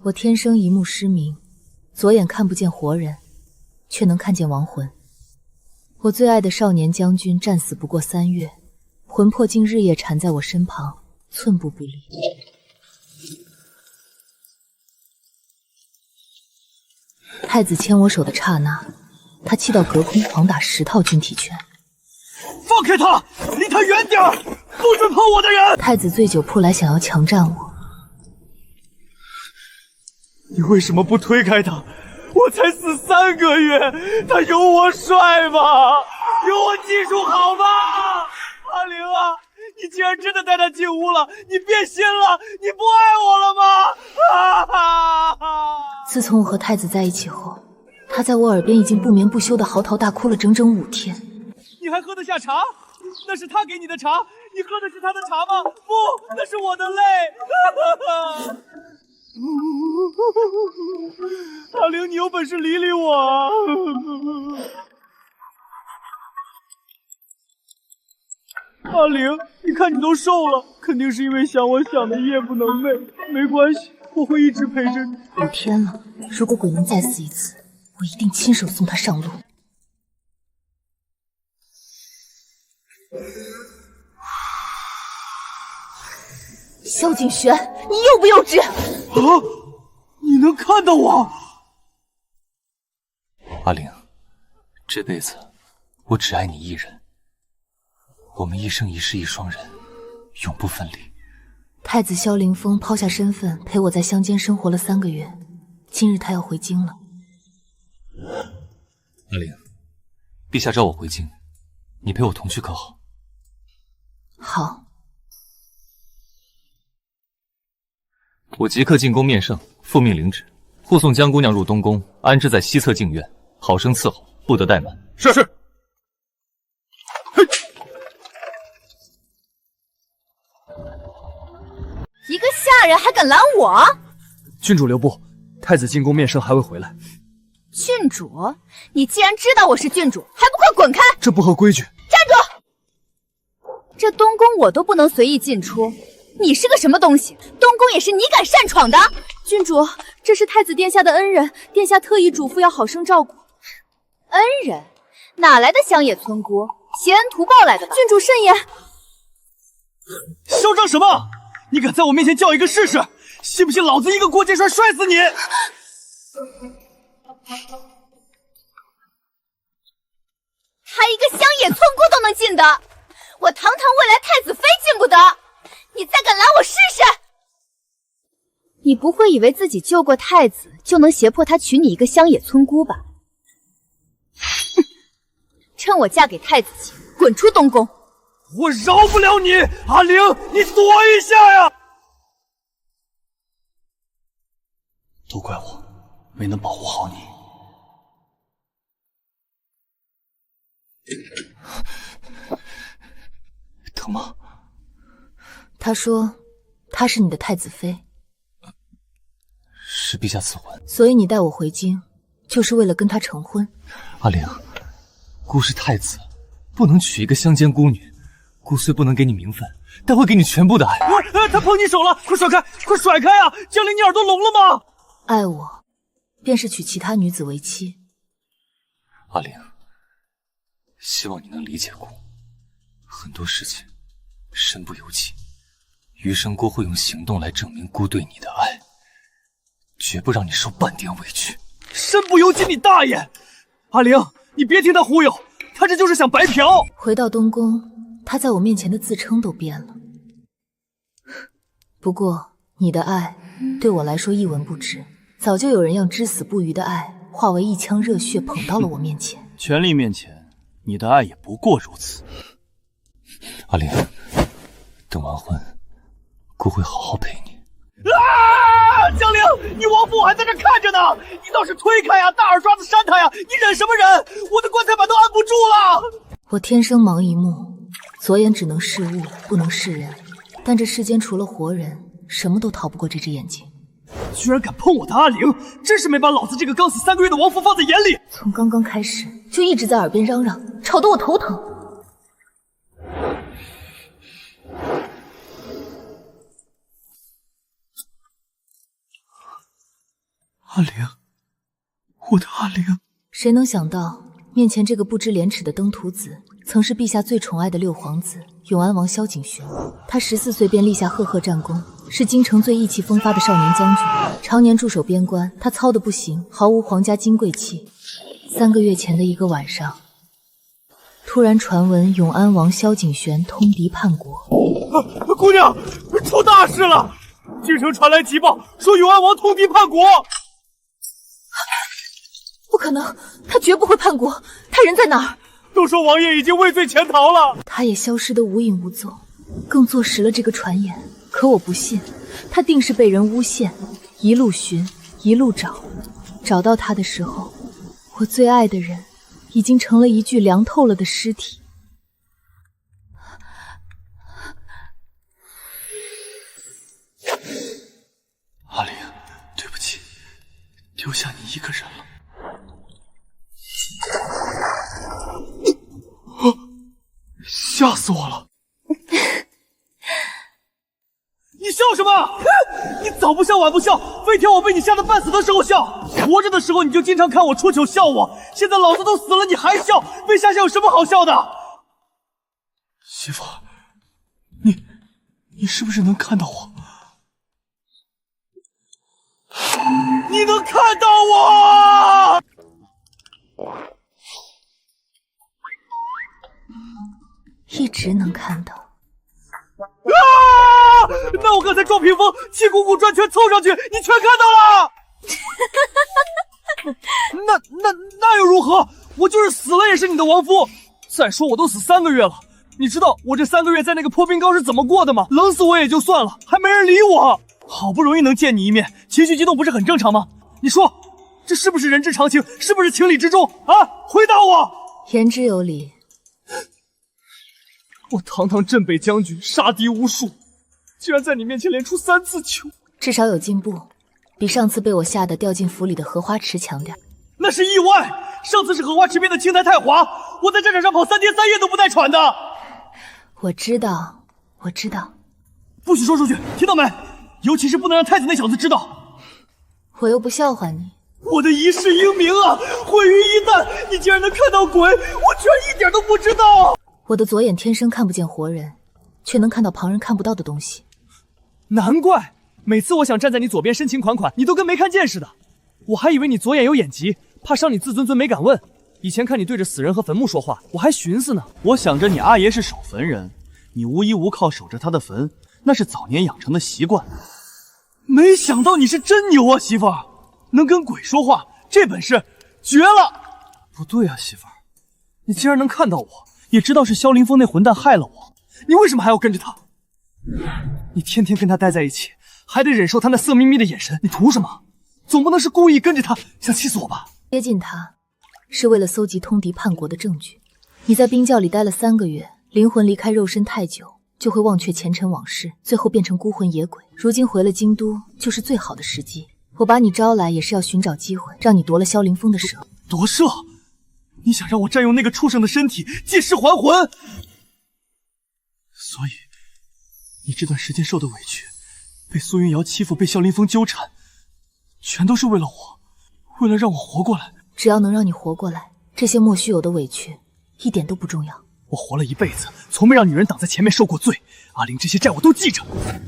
我天生一目失明，左眼看不见活人，却能看见亡魂。我最爱的少年将军战死不过3月，魂魄竟日夜缠在我身旁，寸步不离。太子牵我手的刹那，他气到隔空狂打10套军体拳。放开他，离他远点儿，不准碰我的人！太子醉酒扑来，想要强占我。你为什么不推开他？我才死3个月，他有我帅吗？有我技术好吗？阿玲啊，你既然真的带他进屋了，你变心了，你不爱我了吗？自从我和太子在一起后，他在我耳边已经不眠不休地嚎啕大哭了整整5天。你还喝得下茶？那是他给你的茶，你喝的是他的茶吗？不，那是我的泪。阿玲，你有本事理理我啊！阿玲，你看你都瘦了，肯定是因为想我想的夜不能寐。没关系，我会一直陪着你。5天了，如果鬼能再死一次，我一定亲手送他上路。萧景轩，你幼不幼稚？啊！你能看到我？阿玲，这辈子我只爱你一人，我们一生一世一双人，永不分离。太子萧凌风抛下身份，陪我在乡间生活了3个月，今日他要回京了。阿玲，陛下召我回京，你陪我同去可好？好。我即刻进宫面圣，复命领旨，护送江姑娘入东宫，安置在西侧静院，好生伺候，不得怠慢。是。一个下人还敢拦我？郡主留步，太子进宫面圣还会回来。郡主，你既然知道我是郡主，还不快滚开！这不合规矩。站住！这东宫我都不能随意进出，你是个什么东西？东宫也是你敢擅闯的？郡主，这是太子殿下的恩人，殿下特意嘱咐要好生照顾。恩人？哪来的乡野村姑？挟恩图报来的吧？郡主慎言！嚣张什么？你敢在我面前叫一个试试？信不信老子一个过肩摔摔死你？还一个乡野村姑都能进的，我堂堂未来太子妃进不得，你再敢拦我试试？你不会以为自己救过太子就能胁迫他娶你一个乡野村姑吧？哼！趁我嫁给太子前，滚出东宫！我饶不了你，阿玲，你躲一下呀！都怪我没能保护好你。疼吗？他说她是你的太子妃，是陛下赐婚，所以你带我回京就是为了跟他成婚。阿玲，姑是太子，不能娶一个乡间孤女。姑虽不能给你名分，但会给你全部的爱。他碰你手了，快甩开，快甩开啊！江玲，你耳朵聋了吗？爱我，便是娶其他女子为妻。阿玲，希望你能理解姑，很多事情身不由己，余生姑会用行动来证明姑对你的爱，绝不让你受半点委屈。身不由己你大爷！阿玲，你别听他忽悠，他这就是想白嫖。回到东宫，他在我面前的自称都变了。不过你的爱对我来说一文不值，早就有人让至死不渝的爱化为一腔热血捧到了我面前。权力面前，你的爱也不过如此。阿玲，等完婚，姑会好好陪你。啊！江玲，你亡父还在这看着呢，你倒是推开呀，大耳抓子扇他呀！你忍什么忍？我的棺材板都按不住了。我天生盲一目，左眼只能视物，不能视人。但这世间除了活人，什么都逃不过这只眼睛。居然敢碰我的阿玲，真是没把老子这个刚死3个月的亡夫放在眼里。从刚刚开始就一直在耳边嚷嚷，吵得我头疼。阿玲，我的阿玲。谁能想到，面前这个不知廉耻的登徒子，曾是陛下最宠爱的六皇子永安王萧景玄。他14岁便立下赫赫战功，是京城最意气风发的少年将军，常年驻守边关，他操得不行，毫无皇家金贵气。3个月前的一个晚上，突然传闻永安王萧景玄通敌叛国。姑娘，出大事了！京城传来急报，说永安王通敌叛国。不可能，他绝不会叛国，他人在哪儿？都说王爷已经畏罪潜逃了。他也消失得无影无踪，更坐实了这个传言。可我不信，他定是被人诬陷，一路寻，一路找，找到他的时候，我最爱的人已经成了一具凉透了的尸体。阿玲，对不起，丢下你一个人了。吓死我了！你笑什么？你早不笑晚不笑，非挑我被你吓得半死的时候笑。活着的时候你就经常看我出糗笑我，现在老子都死了你还笑，被吓有什么好笑的？媳妇，你是不是能看到我？你能看到我？一直能看到。啊！那我刚才撞屏风，气鼓鼓转圈凑上去，你全看到了。那又如何？我就是死了也是你的亡夫。再说我都死3个月了，你知道我这3个月在那个破冰糕是怎么过的吗？冷死我也就算了，还没人理我。好不容易能见你一面，情绪激动不是很正常吗？你说这是不是人之常情？是不是情理之中啊？回答我。言之有理。我堂堂镇北将军，杀敌无数，居然在你面前连出3次糗，至少有进步，比上次被我吓得掉进府里的荷花池强点。那是意外，上次是荷花池边的青苔太滑，我在战场上跑3天3夜都不带喘的。我知道，我知道。不许说出去，听到没？尤其是不能让太子那小子知道。我又不笑话你。我的一世英名啊，毁于一旦！你竟然能看到鬼，我居然一点都不知道。我的左眼天生看不见活人，却能看到旁人看不到的东西。难怪每次我想站在你左边深情款款，你都跟没看见似的。我还以为你左眼有眼疾，怕伤你自尊没敢问。以前看你对着死人和坟墓说话，我还寻思呢。我想着你阿爷是守坟人，你无依无靠守着他的坟，那是早年养成的习惯。没想到你是真牛啊，媳妇儿，能跟鬼说话，这本事绝了。不对啊，媳妇儿，你竟然能看到我，也知道是萧凌风那混蛋害了我，你为什么还要跟着他？你天天跟他待在一起，还得忍受他那色眯眯的眼神，你图什么？总不能是故意跟着他，想气死我吧？接近他，是为了搜集通敌叛国的证据。你在冰窖里待了3个月，灵魂离开肉身太久，就会忘却前尘往事，最后变成孤魂野鬼。如今回了京都，就是最好的时机。我把你招来，也是要寻找机会，让你夺了萧凌风的舍。夺舍？你想让我占用那个畜生的身体，借尸还魂？所以，你这段时间受的委屈，被苏云瑶欺负，被萧凌风纠缠，全都是为了我，为了让我活过来。只要能让你活过来，这些莫须有的委屈，一点都不重要。我活了一辈子，从没让女人挡在前面受过罪。阿玲这些债我都记着，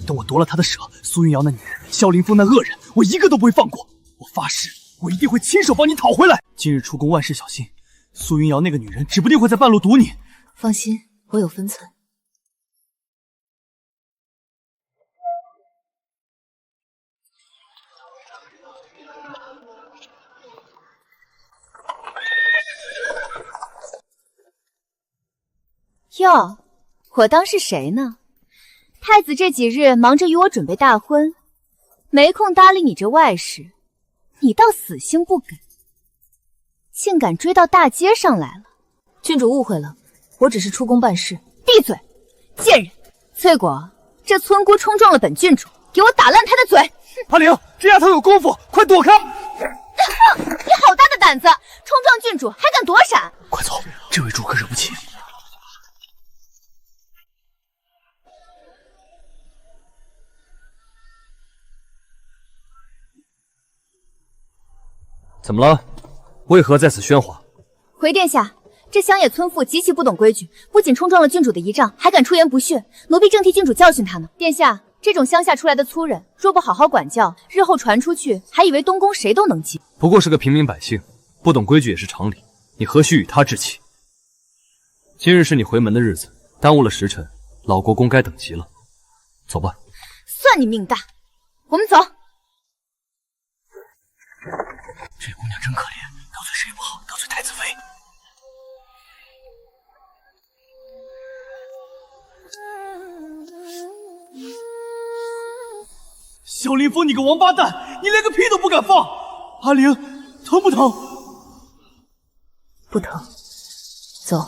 等我夺了她的舍，苏云瑶那女人，萧凌风那恶人，我一个都不会放过。我发誓，我一定会亲手帮你讨回来。今日出宫，万事小心。苏云瑶那个女人指不定会在半路毒你。放心，我有分寸。哟，我当是谁呢？太子这几日忙着与我准备大婚，没空搭理你这外事，你倒死性不改，竟敢追到大街上来了。郡主误会了，我只是出宫办事。闭嘴，贱人！翠果，这村姑冲撞了本郡主，给我打烂她的嘴！阿玲，这丫头有功夫，快躲开！你好大的胆子，冲撞郡主还敢躲闪！快走，这位主可惹不起。怎么了？为何在此喧哗？回殿下，这乡野村妇极其不懂规矩，不仅冲撞了郡主的仪仗，还敢出言不逊，奴婢正替郡主教训她呢。殿下，这种乡下出来的粗人，若不好好管教，日后传出去，还以为东宫谁都能进。不过是个平民百姓，不懂规矩也是常理，你何须与他置气？今日是你回门的日子，耽误了时辰，老国公该等急了。走吧。算你命大，我们走。这姑娘真可怜，得罪谁不好，得罪太子妃。萧林峰，你个王八蛋，你连个屁都不敢放！阿玲，疼不疼？不疼。走，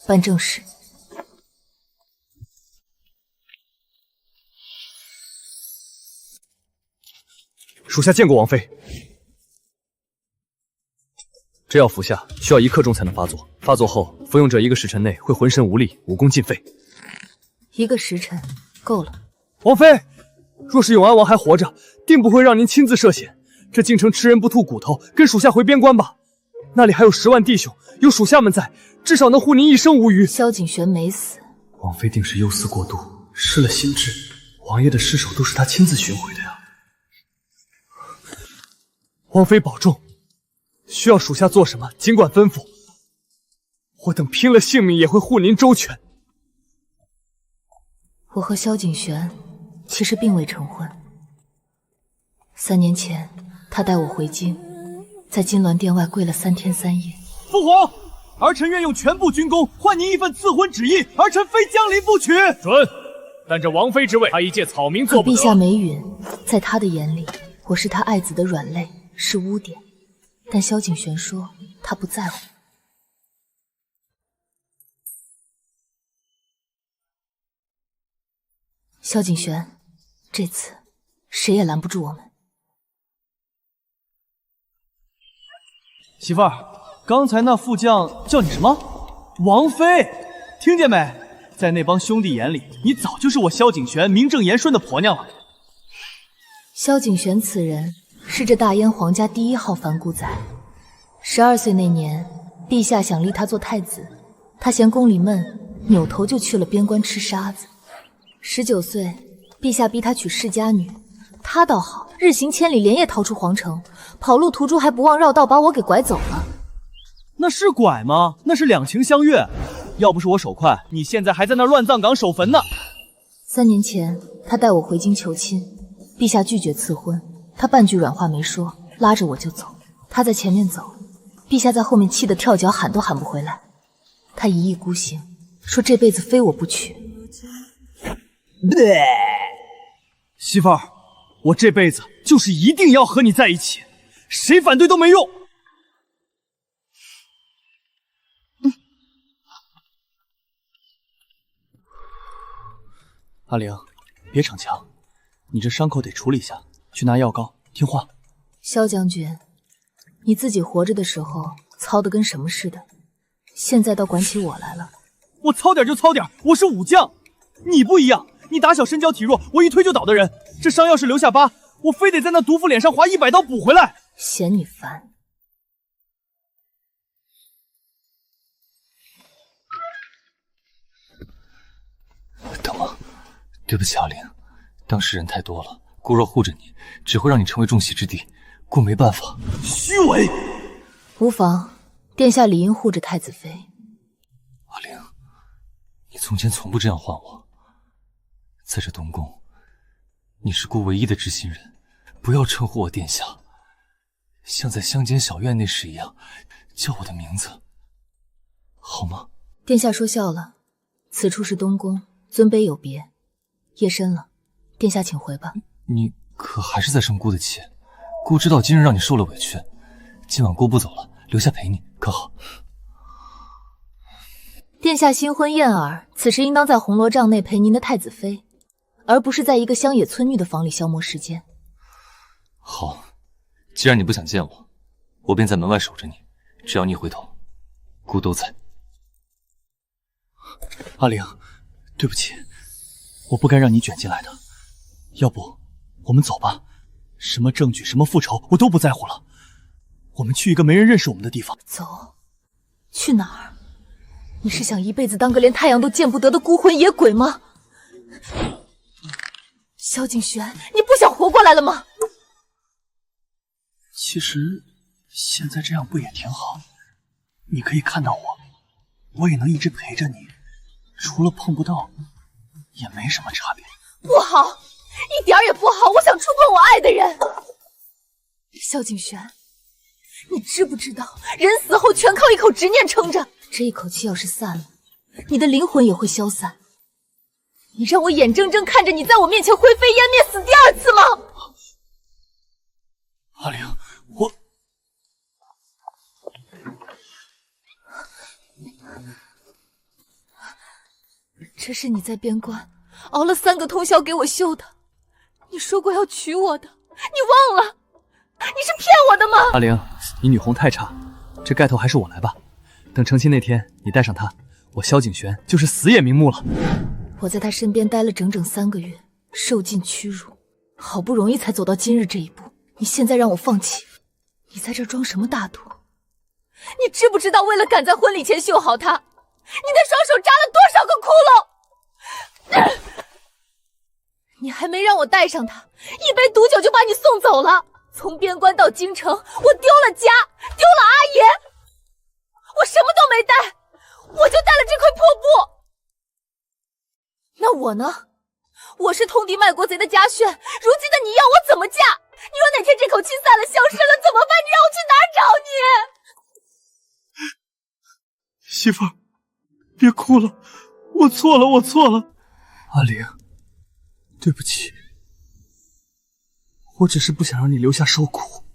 办正事。属下见过王妃。这药服下需要1刻钟才能发作，发作后服用者1个时辰内会浑身无力，武功尽废。1个时辰够了。王妃，若是永安王还活着，定不会让您亲自涉险。这京城吃人不吐骨头，跟属下回边关吧。那里还有10万弟兄，有属下们在，至少能护您一生无虞。萧景玄没死，王妃定是忧思过度，失了心智。王爷的尸首都是他亲自寻回的呀。王妃保重，需要属下做什么，尽管吩咐。我等拼了性命也会护您周全。我和萧景玄其实并未成婚。3年前，他带我回京，在金銮殿外跪了3天3夜。父皇，儿臣愿用全部军功换您一份赐婚旨意，儿臣非江陵不娶。准，但这王妃之位，他一介草民做不得。陛下没允，在他的眼里，我是他爱子的软肋，是污点。但萧景玄说他不在乎。萧景玄，这次谁也拦不住我们。媳妇儿，刚才那副将叫你什么？王妃，听见没？在那帮兄弟眼里，你早就是我萧景玄名正言顺的婆娘了。萧景玄此人是这大燕皇家第1号反骨仔。12岁那年，陛下想立他做太子，他嫌宫里闷，扭头就去了边关吃沙子。19岁，陛下逼他娶世家女，他倒好，日行千里，连夜逃出皇城，跑路途中还不忘绕道把我给拐走了。那是拐吗？那是两情相悦。要不是我手快，你现在还在那乱葬岗守坟呢。3年前，他带我回京求亲，陛下拒绝赐婚，他半句软话没说，拉着我就走。他在前面走，陛下在后面气得跳脚，喊都喊不回来。他一意孤行，说这辈子非我不娶。媳妇儿，我这辈子就是一定要和你在一起，谁反对都没用。阿玲，别逞强，你这伤口得处理一下，去拿药膏，听话。萧将军，你自己活着的时候操得跟什么似的，现在倒管起我来了。我操点就操点，我是武将，你不一样，你打小身娇体弱，我一推就倒的人，这伤要是留下疤，我非得在那毒妇脸上划100刀补回来。嫌你烦。等吗？对不起，阿玲，当时人太多了，孤若护着你，只会让你成为众矢之的，故没办法。虚伪！无妨，殿下理应护着太子妃。阿玲，你从前从不这样唤我，在这东宫，你是孤唯一的知心人，不要称呼我殿下，像在乡间小院那时一样，叫我的名字，好吗？殿下说笑了，此处是东宫，尊卑有别。夜深了，殿下请回吧。你可还是在生姑的气？姑知道今日让你受了委屈，今晚姑不走了，留下陪你，可好？殿下新婚燕尔，此时应当在红罗帐内陪您的太子妃，而不是在一个乡野村女的房里消磨时间。好，既然你不想见我，我便在门外守着你，只要你回头，姑都在。阿玲，对不起，我不该让你卷进来的。要不我们走吧，什么证据什么复仇我都不在乎了，我们去一个没人认识我们的地方。走，去哪儿？你是想一辈子当个连太阳都见不得的孤魂野鬼吗？萧景轩，你不想活过来了吗？其实现在这样不也挺好？你可以看到我也能一直陪着你，除了碰不到，也没什么差别。不好，一点也不好！我想触碰我爱的人。萧景轩，你知不知道，人死后全靠一口执念撑着，这一口气要是散了，你的灵魂也会消散。你让我眼睁睁看着你在我面前灰飞烟灭，死第二次吗？阿玲，我……这是你在边关熬了3个通宵给我绣的，你说过要娶我的，你忘了？你是骗我的吗？阿玲，你女红太差，这盖头还是我来吧。等成亲那天，你带上她，我萧景轩就是死也瞑目了。我在他身边待了整整3个月，受尽屈辱，好不容易才走到今日这一步。你现在让我放弃，你在这装什么大度？你知不知道，为了赶在婚礼前绣好它，你的双手扎了多少个窟窿？你还没让我带上它，一杯毒酒就把你送走了。从边关到京城，我丢了家，丢了阿爷，我什么都没带，我就带了这块破布。那我呢？我是通敌卖国贼的家眷，如今的你要我怎么嫁？你说哪天这口气散了，消失了怎么办？你让我去哪儿找你？媳妇儿，别哭了，我错了，我错了。阿玲，对不起，我只是不想让你留下受苦。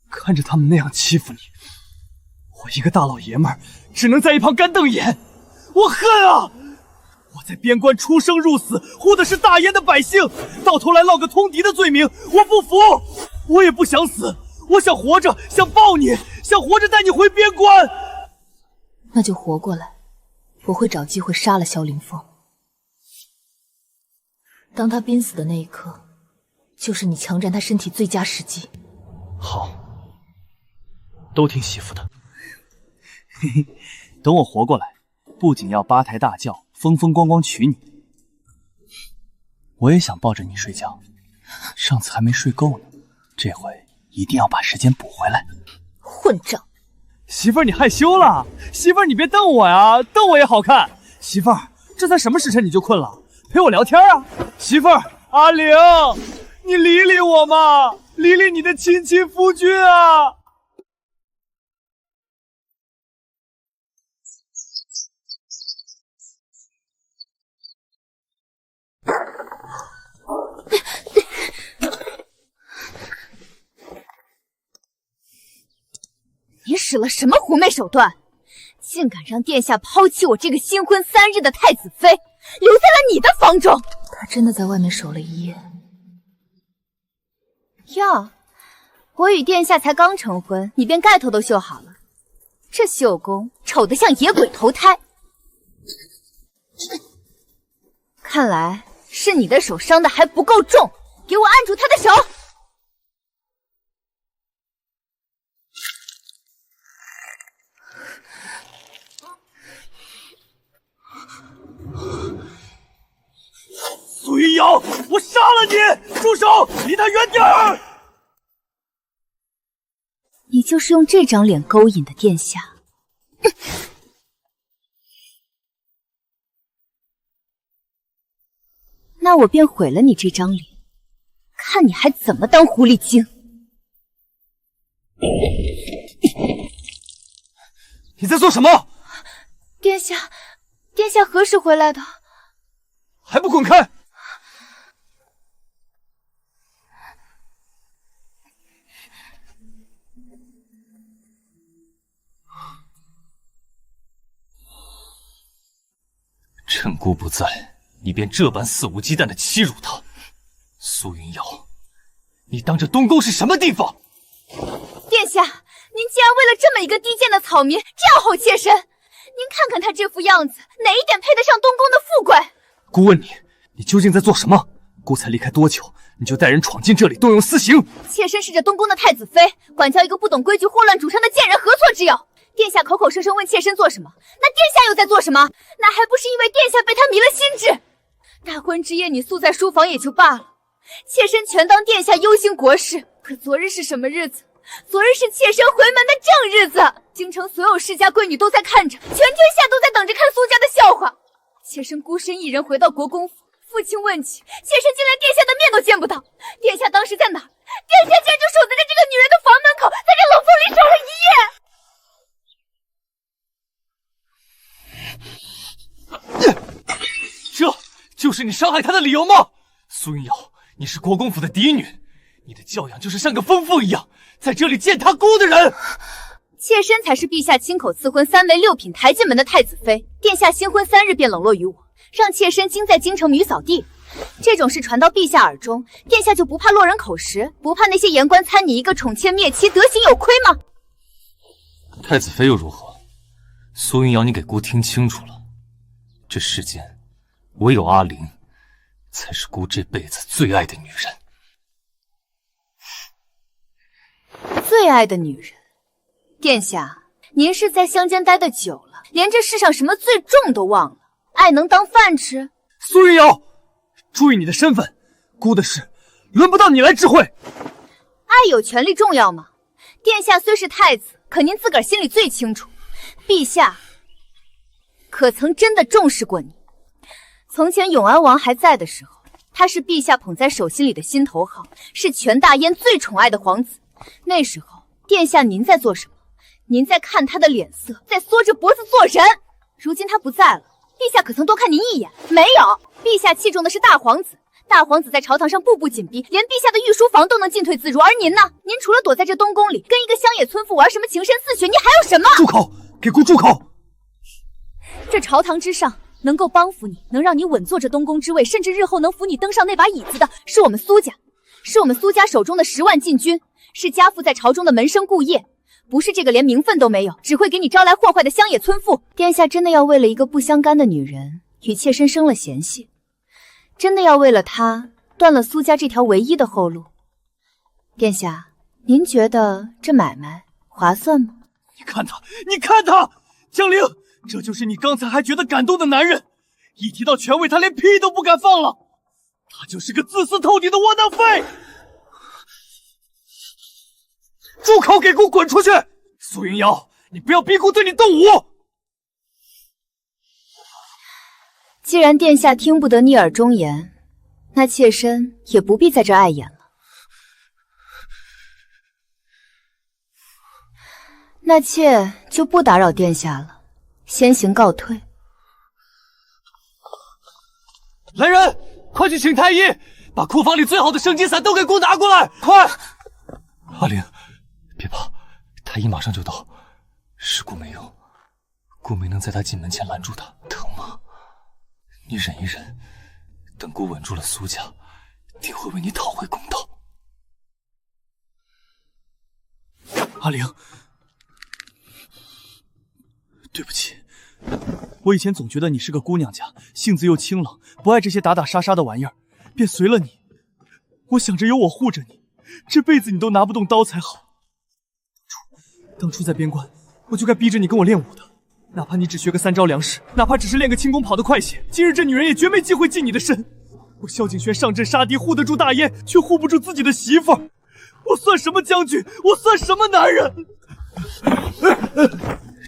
看着他们那样欺负你，我一个大老爷们儿只能在一旁干瞪眼。我恨啊！我在边关出生入死，护的是大燕的百姓，到头来落个通敌的罪名，我不服！我也不想死，我想活着，想抱你，想活着带你回边关。那就活过来，我会找机会杀了萧凌风。当他濒死的那一刻，就是你强占他身体最佳时机。好，都听媳妇的。嘿嘿，等我活过来，不仅要八抬大轿，风风光光娶你，我也想抱着你睡觉。上次还没睡够呢，这回一定要把时间补回来。混账！媳妇儿，你害羞了？媳妇儿，你别瞪我呀，瞪我也好看。媳妇儿，这才什么时辰你就困了？陪我聊天啊！媳妇儿，阿玲，你理理我嘛，理理你的亲亲夫君啊！你使了什么狐媚手段，竟敢让殿下抛弃我这个新婚3日的太子妃，留在了你的房中？他真的在外面守了一夜。哟，我与殿下才刚成婚，你便盖头都绣好了，这绣工丑得像野鬼投胎。看来是你的手伤的还不够重，给我按住他的手。苏云瑶，我杀了你！住手，离他远点儿！你就是用这张脸勾引的殿下。那我便毁了你这张脸，看你还怎么当狐狸精！你在做什么？殿下，殿下何时回来的？还不滚开！趁姑不在，你便这般肆无忌惮地欺辱她。苏云瑶，你当这东宫是什么地方？殿下，您竟然为了这么一个低贱的草民这样厚妾身，您看看他这副样子，哪一点配得上东宫的富贵？姑问你，你究竟在做什么？姑才离开多久，你就带人闯进这里，动用私刑。妾身是这东宫的太子妃，管教一个不懂规矩、祸乱主上的贱人，何错之有？殿下口口声声问妾身做什么，那殿下又在做什么？那还不是因为殿下被他迷了心智？大婚之夜你宿在书房也就罢了，妾身全当殿下忧心国事。可昨日是什么日子？昨日是妾身回门的正日子，京城所有世家贵女都在看着，全天下都在等着看苏家的笑话。妾身孤身一人回到国公府，父亲问起，妾身竟连殿下的面都见不到。殿下当时在哪儿？殿下竟然就守在这个女人的房门口，在这冷风里守了一夜。这就是你伤害她的理由吗？苏云瑶，你是国公府的嫡女，你的教养就是像个疯妇一样，在这里见他姑的人。妾身才是陛下亲口赐婚3媒6品抬进门的太子妃，殿下新婚3日便冷落于我，让妾身惊在京城女扫地。这种事传到陛下耳中，殿下就不怕落人口实，不怕那些言官参你一个宠妾灭妻，德行有亏吗？太子妃又如何？苏云瑶，你给姑听清楚了，这世间唯有阿玲才是姑这辈子最爱的女人。最爱的女人？殿下，您是在乡间待得久了，连这世上什么最重都忘了，爱能当饭吃？苏云瑶，注意你的身份，姑的事轮不到你来智慧。爱有权力重要吗？殿下虽是太子，可您自个儿心里最清楚，陛下可曾真的重视过你？从前永安王还在的时候，他是陛下捧在手心里的心头好，是全大燕最宠爱的皇子。那时候，殿下您在做什么？您在看他的脸色，在缩着脖子做人。如今他不在了，陛下可曾多看您一眼？没有。陛下器重的是大皇子，大皇子在朝堂上步步紧逼，连陛下的御书房都能进退自如。而您呢？您除了躲在这东宫里，跟一个乡野村妇玩什么情深似雪，你还有什么？住口！给姑住口！这朝堂之上，能够帮扶你，能让你稳坐着东宫之位，甚至日后能扶你登上那把椅子的，是我们苏家，是我们苏家手中的10万禁军，是家父在朝中的门生顾业，不是这个连名分都没有，只会给你招来祸害的乡野村妇。殿下真的要为了一个不相干的女人与妾身生了嫌隙，真的要为了她断了苏家这条唯一的后路？殿下，您觉得这买卖划算吗？你看他，你看他，江陵，这就是你刚才还觉得感动的男人，一提到权位，他连屁都不敢放了。他就是个自私透顶的窝囊废。住口！给姑滚出去！苏云瑶，你不要逼姑对你动武。既然殿下听不得逆耳忠言，那妾身也不必在这碍眼了。那妾就不打扰殿下了，先行告退。来人，快去请太医，把库房里最好的生金散都给姑拿过来，快！阿玲，别怕，太医马上就到。是姑没用，姑没能在他进门前拦住他，疼吗？你忍一忍，等姑稳住了苏家，定会为你讨回公道。阿玲，对不起，我以前总觉得你是个姑娘家，性子又清冷，不爱这些打打杀杀的玩意儿，便随了你。我想着有我护着你，这辈子你都拿不动刀才好。当初在边关，我就该逼着你跟我练武的，哪怕你只学个3招2式，哪怕只是练个轻功跑得快些，今日这女人也绝没机会近你的身。我萧景轩上阵杀敌，护得住大燕，却护不住自己的媳妇儿，我算什么将军？我算什么男人？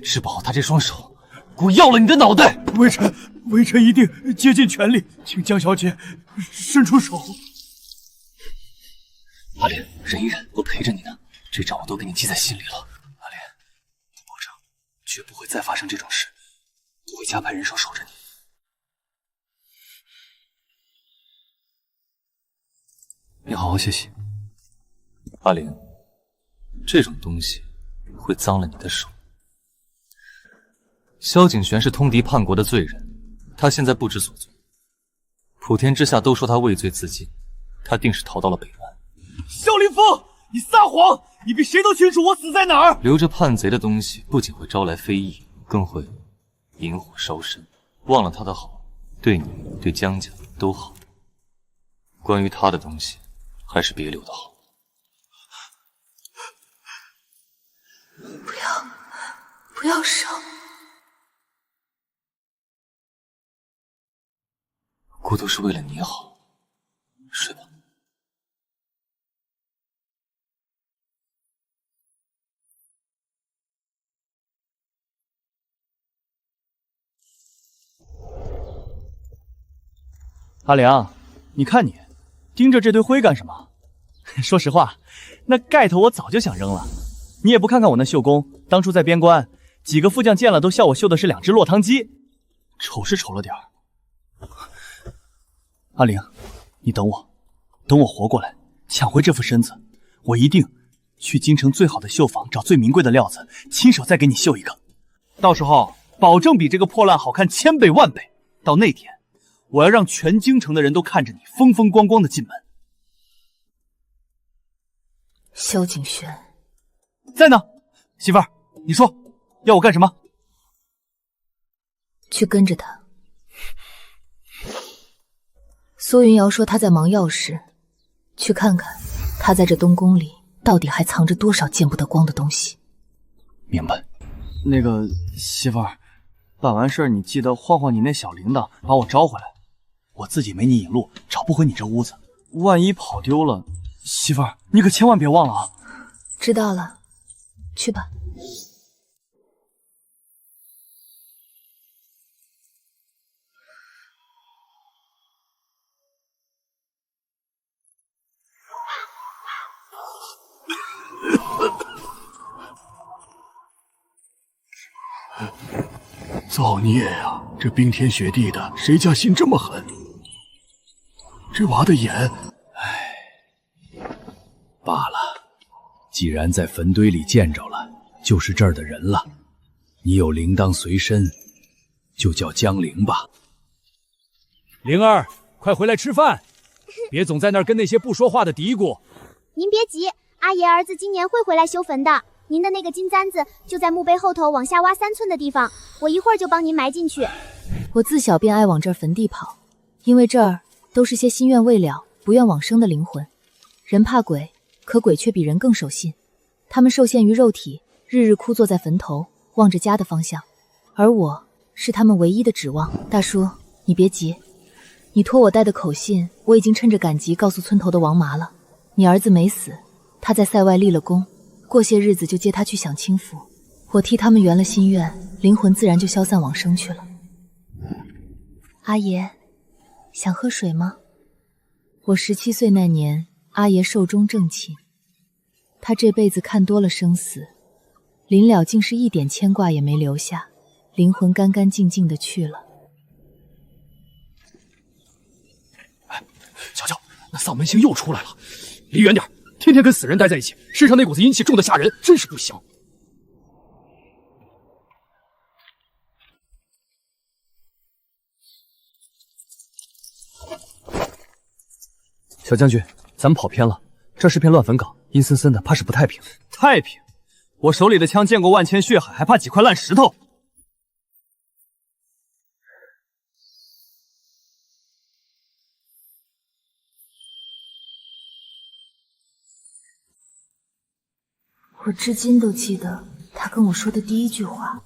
治不好他这双手，姑要了你的脑袋！微臣一定竭尽全力，请江小姐伸出手。阿莲，忍一忍，我陪着你呢。这账我都给你记在心里了。阿莲，我保证，绝不会再发生这种事，我会加派人手守着你。你好好休息。阿玲，这种东西会脏了你的手。萧景璇是通敌叛国的罪人，他现在不知所踪。普天之下都说他畏罪自尽，他定是逃到了北湾。萧凌风，你撒谎！你比谁都清楚我死在哪儿。留着叛贼的东西，不仅会招来非议，更会引火烧身。忘了他的好，对你对江家都好。关于他的东西，还是别留的好。不要烧！姑都是为了你好，睡吧。阿良，你看你盯着这堆灰干什么？说实话，那盖头我早就想扔了。你也不看看我那绣工，当初在边关，几个副将见了都笑我绣的是2只落汤鸡，丑是丑了点儿。阿玲，你等我，等我活过来，抢回这副身子，我一定去京城最好的绣坊找最名贵的料子，亲手再给你绣一个。到时候保证比这个破烂好看1000倍万倍。到那天，我要让全京城的人都看着你风风光光的进门。萧景轩在呢，媳妇儿，你说要我干什么？去跟着他。苏云瑶说他在忙要事，去看看他在这东宫里到底还藏着多少见不得光的东西。明白。那个媳妇儿，办完事儿你记得晃晃你那小铃铛，把我招回来。我自己没你引路，找不回你这屋子，万一跑丢了，媳妇儿你可千万别忘了啊！知道了，去吧。造孽呀！这冰天雪地的，谁家心这么狠？这娃的眼，罢了，既然在坟堆里见着了，就是这儿的人了。你有铃铛随身，就叫江铃吧。灵儿，快回来吃饭，别总在那儿跟那些不说话的嘀咕。您别急，阿爷儿子今年会回来修坟的。您的那个金簪子就在墓碑后头往下挖3寸的地方，我一会儿就帮您埋进去。我自小便爱往这儿坟地跑，因为这儿都是些心愿未了、不愿往生的灵魂。人怕鬼，可鬼却比人更守信。他们受限于肉体，日日枯坐在坟头，望着家的方向，而我是他们唯一的指望。大叔，你别急，你托我带的口信，我已经趁着赶集告诉村头的王麻了。你儿子没死，他在塞外立了功。过些日子就接他去享清福，我替他们圆了心愿，灵魂自然就消散往生去了。阿爷，想喝水吗？我17岁那年，阿爷寿终正寝，他这辈子看多了生死，临了竟是一点牵挂也没留下，灵魂干干净净的去了。瞧瞧，那丧门星又出来了，离远点，天天跟死人待在一起，身上那股子阴气重得吓人，真是不行。小将军，咱们跑偏了，这是片乱坟岗，阴森森的，怕是不太平。太平？我手里的枪见过万千血海，还怕几块烂石头？我至今都记得他跟我说的第一句话。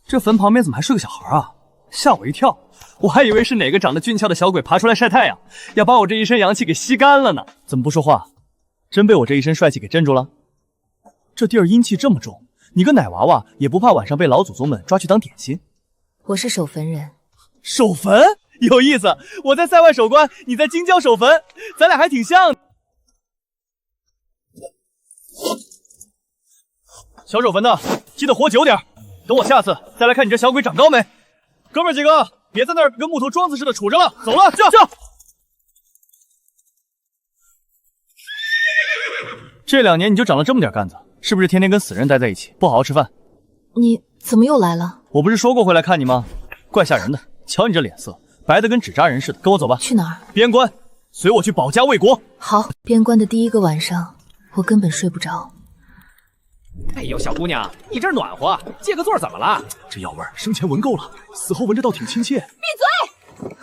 这坟旁边怎么还睡个小孩啊？吓我一跳，我还以为是哪个长得俊俏的小鬼爬出来晒太阳，要把我这一身阳气给吸干了呢。怎么不说话？真被我这一身帅气给镇住了？这地儿阴气这么重，你个奶娃娃也不怕晚上被老祖宗们抓去当点心？我是守坟人。守坟？有意思，我在塞外守关，你在京郊守坟，咱俩还挺像的。小守坟的，记得活久点，等我下次再来看你这小鬼长高没。哥们儿几个，别在那儿跟木头桩子似的杵着了，走了，叫！这2年你就长了这么点干子，是不是天天跟死人待在一起，不好好吃饭？你怎么又来了？我不是说过会来看你吗？怪吓人的，瞧你这脸色，白的跟纸扎人似的。跟我走吧。去哪儿？边关，随我去保家卫国。好。边关的第一个晚上，我根本睡不着。哎呦，小姑娘，你这儿暖和，借个座怎么了？这药味儿生前闻够了，死后闻着倒挺亲切。闭嘴！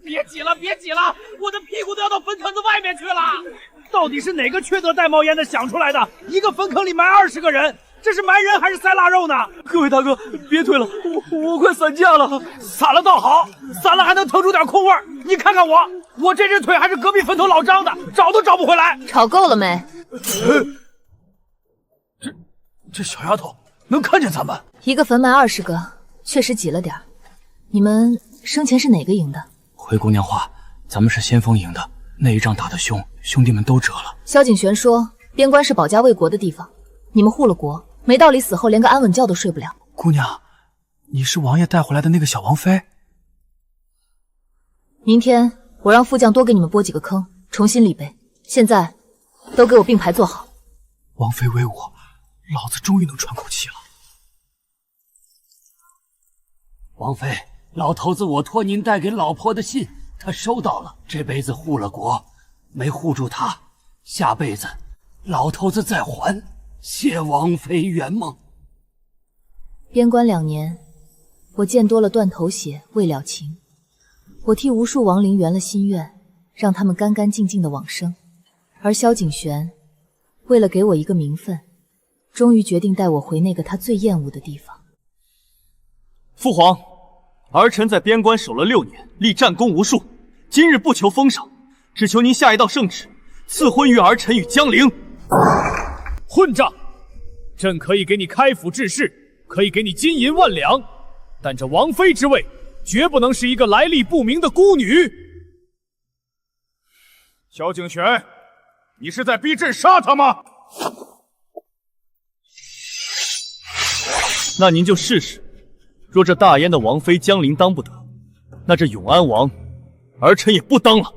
别挤了，别挤了，我的屁股都要到坟坑子外面去了。到底是哪个缺德带冒烟的想出来的？一个坟坑里埋20个人，这是埋人还是塞腊肉呢？各位大哥，别推了，我快散架了。散了倒好，散了还能腾出点空位。你看看我这只腿还是隔壁坟头老张的，找都找不回来。吵够了没？这小丫头能看见咱们？一个坟埋20个，确实挤了点儿。你们生前是哪个营的？回姑娘话，咱们是先锋营的，那一仗打得凶，兄弟们都折了。萧景玄说，边关是保家卫国的地方，你们护了国，没道理死后连个安稳觉都睡不了。姑娘，你是王爷带回来的那个小王妃？明天我让副将多给你们拨几个坑，重新理备。现在都给我并排坐好。王妃威武，老子终于能喘口气了。王妃，老头子我托您带给老婆的信，他收到了。这辈子护了国，没护住他，下辈子老头子再还。谢王妃圆梦。边关2年，我见多了断头血，未了情。我替无数亡灵圆了心愿，让他们干干净净的往生。而萧景玄为了给我一个名分，终于决定带我回那个他最厌恶的地方。父皇，儿臣在边关守了6年，立战功无数。今日不求封赏，只求您下一道圣旨，赐婚于儿臣与江陵。混账！朕可以给你开府治世，可以给你金银万两，但这王妃之位，绝不能是一个来历不明的孤女。萧景玄，你是在逼朕杀他吗？那您就试试。若这大燕的王妃江陵当不得，那这永安王，儿臣也不当了。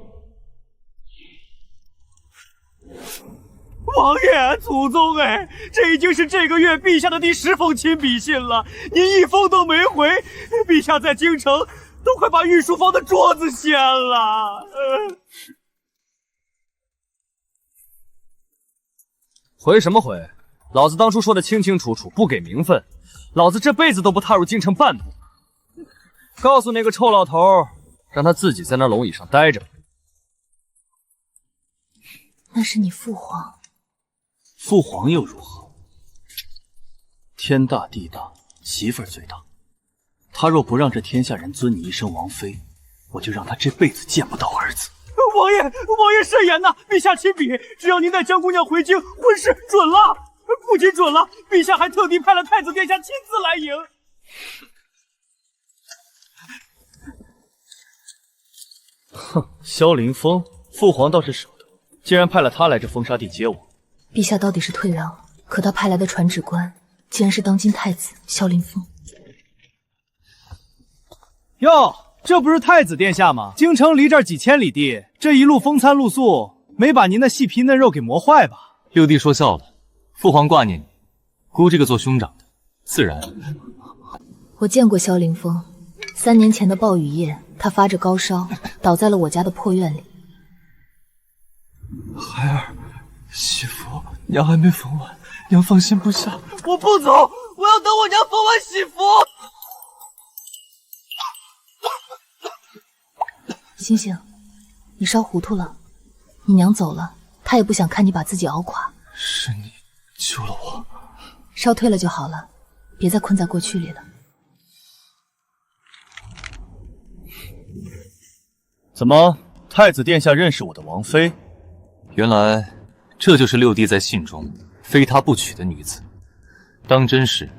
王爷，祖宗哎，这已经是这个月陛下的第10封亲笔信了，您一封都没回，陛下在京城都快把御书房的桌子掀了。回什么回？老子当初说的清清楚楚，不给名分，老子这辈子都不踏入京城半步。告诉那个臭老头，让他自己在那龙椅上待着。那是你父皇。父皇又如何？天大地大，媳妇儿最大。他若不让这天下人尊你一声王妃，我就让他这辈子见不到儿子。王爷，王爷慎言呐！陛下亲笔，只要您带江姑娘回京，婚事准了。不仅准了，陛下还特地派了太子殿下亲自来迎。哼，萧凌风，父皇倒是舍得，竟然派了他来这风沙地接我。陛下到底是退让了，可他派来的传旨官竟然是当今太子萧凌风。哟，这不是太子殿下吗？京城离这儿几千里地，这一路风餐露宿，没把您的细皮嫩肉给磨坏吧？六弟说笑了，父皇挂念你，姑这个做兄长的，自然。我见过萧凌风，3年前的暴雨夜，他发着高烧，倒在了我家的破院里。孩儿，媳妇，娘还没缝完，娘放心不下。我不走，我要等我娘缝完喜服。星星，你烧糊涂了。你娘走了，她也不想看你把自己熬垮。是你救了我。烧退了就好了，别再困在过去里了。怎么，太子殿下认识我的王妃？原来这就是六弟在信中非他不娶的女子，当真是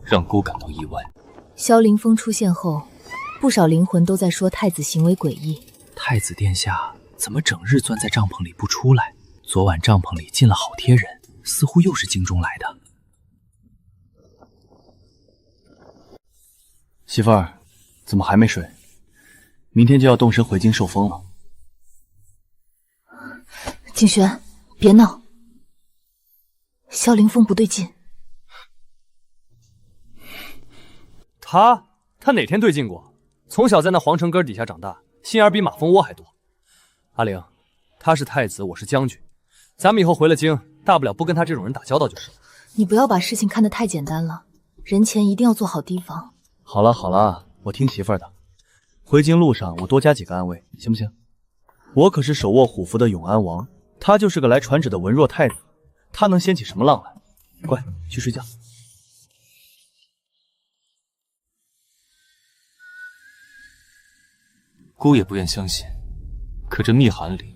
让姑感到意外。萧凌风出现后，不少灵魂都在说太子行为诡异。太子殿下怎么整日钻在帐篷里不出来？昨晚帐篷里进了好些人，似乎又是京中来的。媳妇儿，怎么还没睡？明天就要动身回京受封了。景轩，别闹！萧凌风不对劲。他哪天对劲过？从小在那皇城根底下长大，心眼比马蜂窝还多。阿玲，他是太子，我是将军，咱们以后回了京，大不了不跟他这种人打交道就是了。你不要把事情看得太简单了，人前一定要做好提防。好了好了，我听媳妇儿的。回京路上我多加几个暗卫，行不行？我可是手握虎符的永安王，他就是个来传旨的文弱太子，他能掀起什么浪来？乖，去睡觉。姑也不愿相信，可这密函里，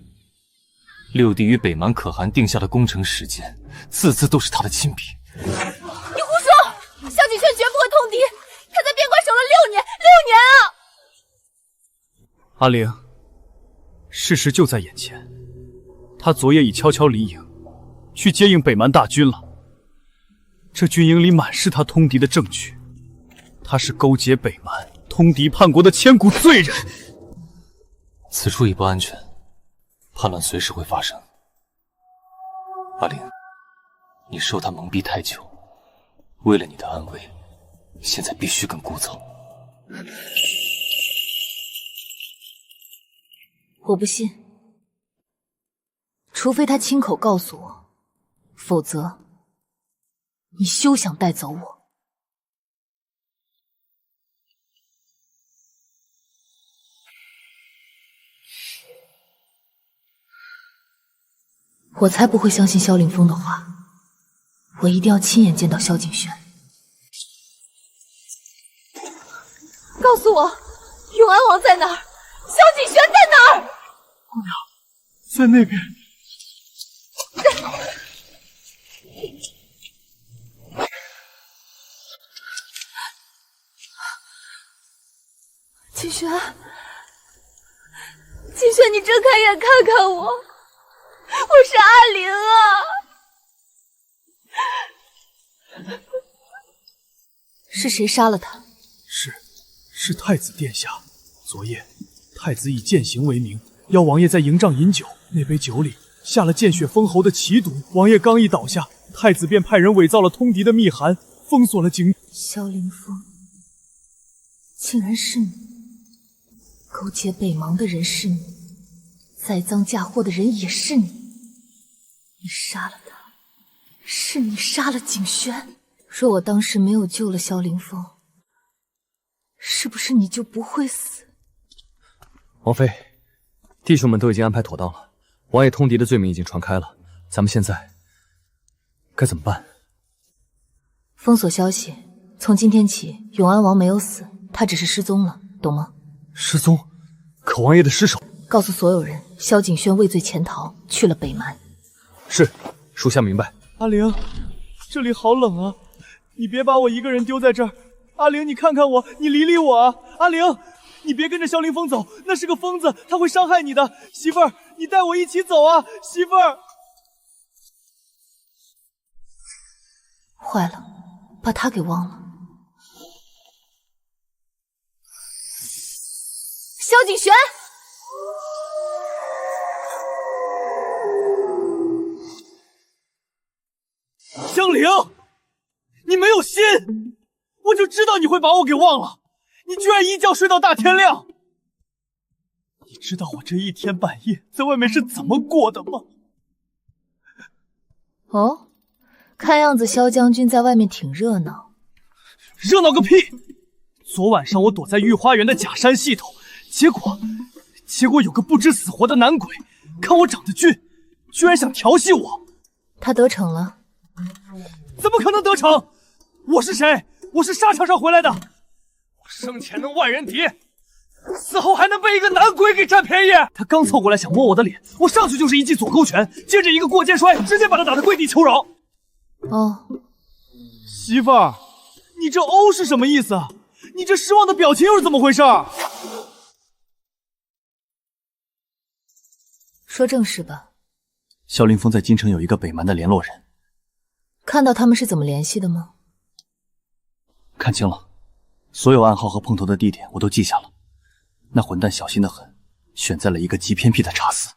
六弟与北蛮可汗定下的攻城时间，字字都是他的亲笔。你胡说！萧景轩绝不会通敌，他在边关守了6年，6年啊！阿玲，事实就在眼前，他昨夜已悄悄离营，去接应北蛮大军了。这军营里满是他通敌的证据，他是勾结北蛮、通敌叛国的千古罪人。此处已不安全，叛乱随时会发生。阿玲，你受他蒙蔽太久，为了你的安危，现在必须跟姑走。我不信，除非他亲口告诉我，否则你休想带走我。我才不会相信萧凌风的话，我一定要亲眼见到萧景轩。告诉我，永安王在哪儿？萧景轩在哪儿？姑娘，在那边。景轩，景轩，你睁开眼看看我，我是阿玲啊！是谁杀了他？是太子殿下。昨夜，太子以践行为名，邀王爷在营帐饮酒。那杯酒里下了见血封喉的奇毒。王爷刚一倒下，太子便派人伪造了通敌的密函，封锁了京。萧凌风，竟然是你！勾结北邙的人是你，栽赃嫁祸的人也是你。你杀了他，是你杀了景轩。若我当时没有救了萧凌风，是不是你就不会死？王妃，弟兄们都已经安排妥当了，王爷通敌的罪名已经传开了，咱们现在该怎么办？封锁消息，从今天起，永安王没有死，他只是失踪了，懂吗？失踪？可王爷的尸首……告诉所有人，萧景轩畏罪潜逃，去了北蛮。是，属下明白。阿玲，这里好冷啊，你别把我一个人丢在这儿。阿玲，你看看我，你理理我啊！阿玲，你别跟着萧凌风走，那是个疯子，他会伤害你的。媳妇儿，你带我一起走啊！媳妇儿。坏了，把他给忘了。萧景轩，香菱，你没有心，我就知道你会把我给忘了。你居然一觉睡到大天亮。你知道我这一天半夜在外面是怎么过的吗？哦，看样子萧将军在外面挺热闹。热闹个屁！昨晚上我躲在御花园的假山系统，结果有个不知死活的男鬼，看我长得俊，居然想调戏我。他得逞了？怎么可能得逞？我是谁？我是沙场上回来的。我生前能万人敌，死后还能被一个男鬼给占便宜。他刚凑过来想摸我的脸，我上去就是一记左勾拳，接着一个过肩摔，直接把他打得跪地求饶。哦，媳妇儿，你这哦是什么意思？你这失望的表情又是怎么回事？说正事吧。萧凌风在京城有一个北蛮的联络人，看到他们是怎么联系的吗？看清了，所有暗号和碰头的地点我都记下了。那混蛋小心得很，选在了一个极偏僻的茶肆。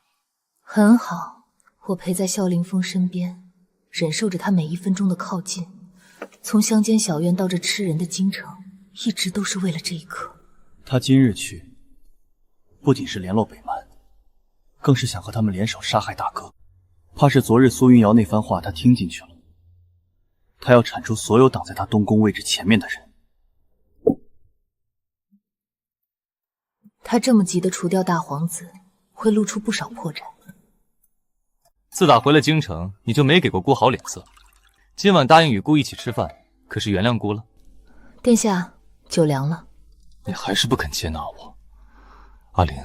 很好，我陪在萧凌风身边，忍受着他每一分钟的靠近。从乡间小院到这吃人的京城，一直都是为了这一刻。他今日去，不仅是联络北蛮，更是想和他们联手杀害大哥。怕是昨日苏云瑶那番话他听进去了，他要铲除所有挡在他东宫位置前面的人。他这么急的除掉大皇子，会露出不少破绽。自打回了京城，你就没给过姑好脸色。今晚答应与姑一起吃饭，可是原谅姑了？殿下，酒凉了。你还是不肯接纳我，阿玲，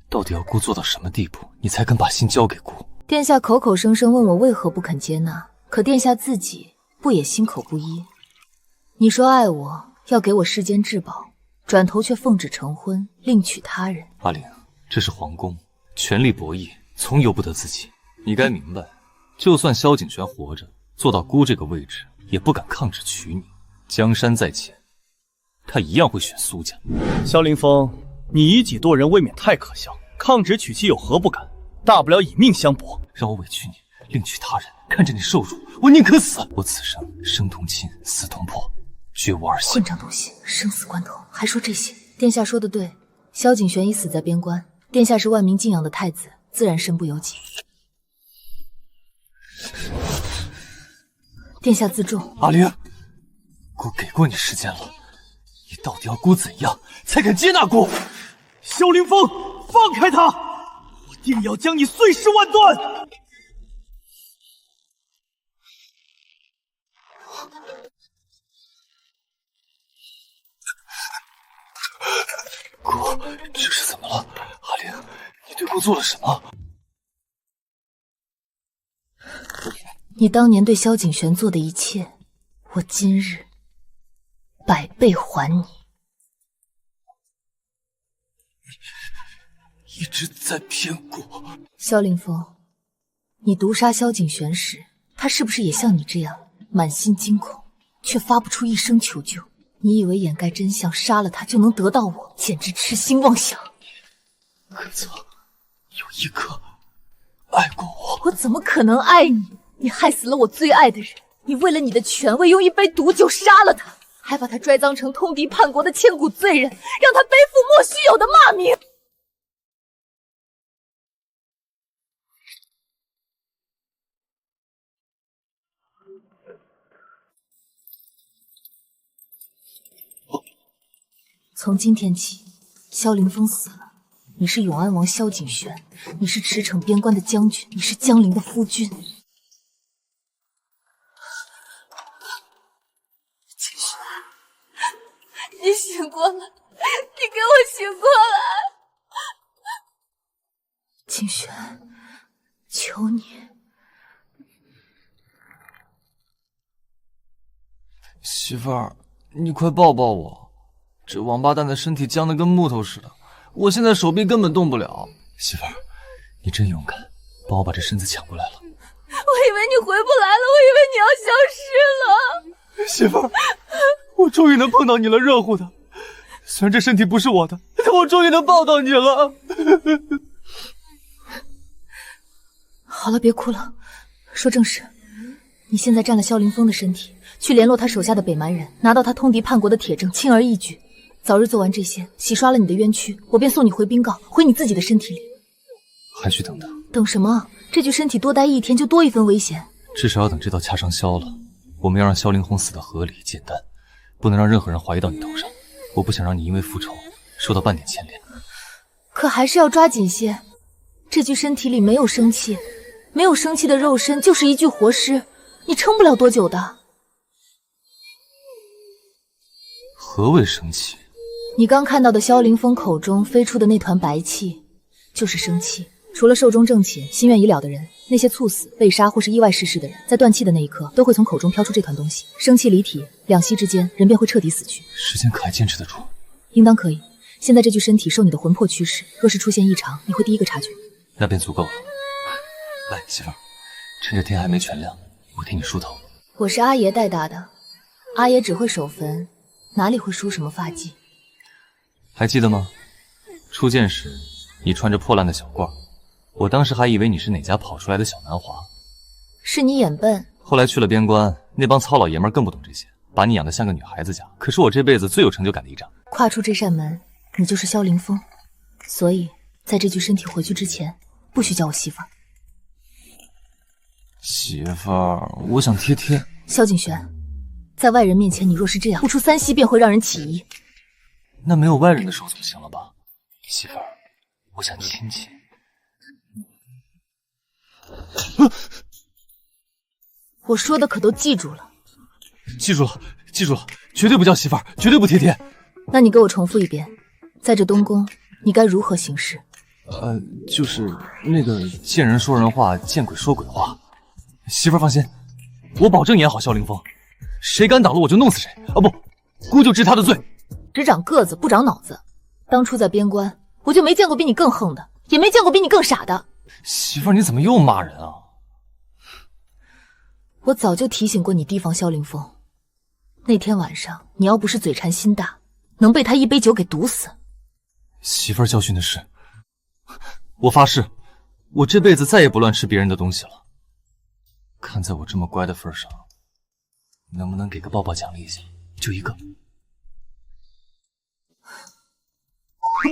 到底要姑做到什么地步，你才肯把心交给姑？殿下口口声声问我为何不肯接纳，可殿下自己不也心口不一？你说爱我，要给我世间至宝，转头却奉旨成婚，另娶他人。阿玲，这是皇宫，权力博弈，从由不得自己。你该明白，就算萧景璇活着，做到姑这个位置，也不敢抗旨娶你。江山在前，他一样会选苏家。萧凌风，你以己度人未免太可笑，抗旨娶妻有何不敢？大不了以命相搏。让我委屈你，另娶他人，看着你受辱，我宁可死。我此生生同亲，死同婆，绝无儿戏。混账东西，生死关头还说这些？殿下说的对，萧景璇已死在边关，殿下是万民敬仰的太子，自然身不由己。殿下自重。阿玲，姑给过你时间了，你到底要姑怎样才肯接纳姑？萧凌风，放开他！我定要将你碎尸万段！姑，这是怎么了？阿玲，你对姑做了什么？你当年对萧景璇做的一切，我今日100倍还你。一直在骗我。萧凌风，你毒杀萧景璇时，他是不是也像你这样满心惊恐，却发不出一声求救？你以为掩盖真相，杀了他就能得到我，简直痴心妄想。可曾有一刻爱过我？我怎么可能爱你？你害死了我最爱的人，你为了你的权位用一杯毒酒杀了他，还把他栽赃成通敌叛国的千古罪人，让他背负莫须有的骂名。从今天起，萧凌风死了，你是永安王萧景璇，你是驰骋边关的将军，你是江陵的夫君。景璇，你醒过来，你给我醒过来！景璇，求你。媳妇儿，你快抱抱我。这王八蛋的身体僵得跟木头似的，我现在手臂根本动不了。媳妇儿，你真勇敢，帮我把这身子抢过来了。我以为你回不来了，我以为你要消失了。媳妇儿，我终于能碰到你了，热乎的。虽然这身体不是我的，但我终于能抱到你了。好了，别哭了，说正事。你现在占了萧凌风的身体，去联络他手下的北蛮人，拿到他通敌叛国的铁证，轻而易举。早日做完这些，洗刷了你的冤屈，我便送你回冰窖，回你自己的身体里。还需等等？等什么？这具身体多待一天就多一分危险。至少要等这道掐伤消了。我们要让萧凌风死得合理简单，不能让任何人怀疑到你头上。我不想让你因为复仇受到半点牵连。可还是要抓紧些。这具身体里没有生气，没有生气的肉身就是一具活尸，你撑不了多久的。何谓生气？你刚看到的萧凌风口中飞出的那团白气，就是生气。除了寿终正寝、心愿已了的人，那些猝死、被杀或是意外逝世的人，在断气的那一刻，都会从口中飘出这团东西。生气离体，两息之间，人便会彻底死去。时间可还坚持得住？应当可以。现在这具身体受你的魂魄驱使，若是出现异常，你会第一个察觉。那便足够了。来，媳妇儿，趁着天还没全亮，我替你梳头。我是阿爷带大的，阿爷只会守坟，哪里会梳什么发髻？还记得吗？初见时，你穿着破烂的小褂，我当时还以为你是哪家跑出来的小男华。是你眼笨。后来去了边关，那帮糙老爷们更不懂这些，把你养得像个女孩子家。可是我这辈子最有成就感的一仗。跨出这扇门，你就是萧凌风。所以，在这具身体回去之前，不许叫我媳妇儿。媳妇儿，我想贴贴。萧景璇，在外人面前，你若是这样，不出3息便会让人起疑。那没有外人的时候总行了吧？媳妇儿，我想亲亲。我说的可都记住了。记住了，记住了，绝对不叫媳妇儿，绝对不贴贴。那你给我重复一遍，在这东宫，你该如何行事？就是那个见人说人话，见鬼说鬼话。媳妇儿放心，我保证演好萧凌风，谁敢挡路我就弄死谁。啊不，姑就治他的罪。只长个子不长脑子。当初在边关，我就没见过比你更横的，也没见过比你更傻的。媳妇儿，你怎么又骂人啊？我早就提醒过你提防萧凌风。那天晚上，你要不是嘴馋心大，能被他一杯酒给毒死。媳妇儿教训的是，我发誓，我这辈子再也不乱吃别人的东西了。看在我这么乖的份上，能不能给个抱抱奖励一下？就一个。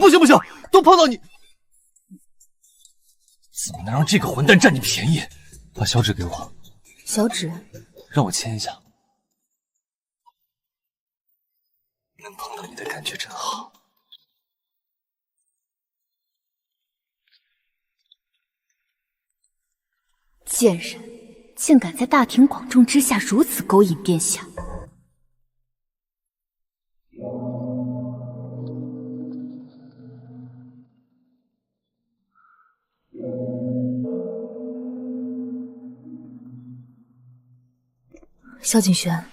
不行不行，都碰到你，怎么能让这个混蛋占你便宜？把小纸给我。小纸，让我牵一下。能碰到你的感觉真好。贱人，竟敢在大庭广众之下如此勾引殿下！萧景轩，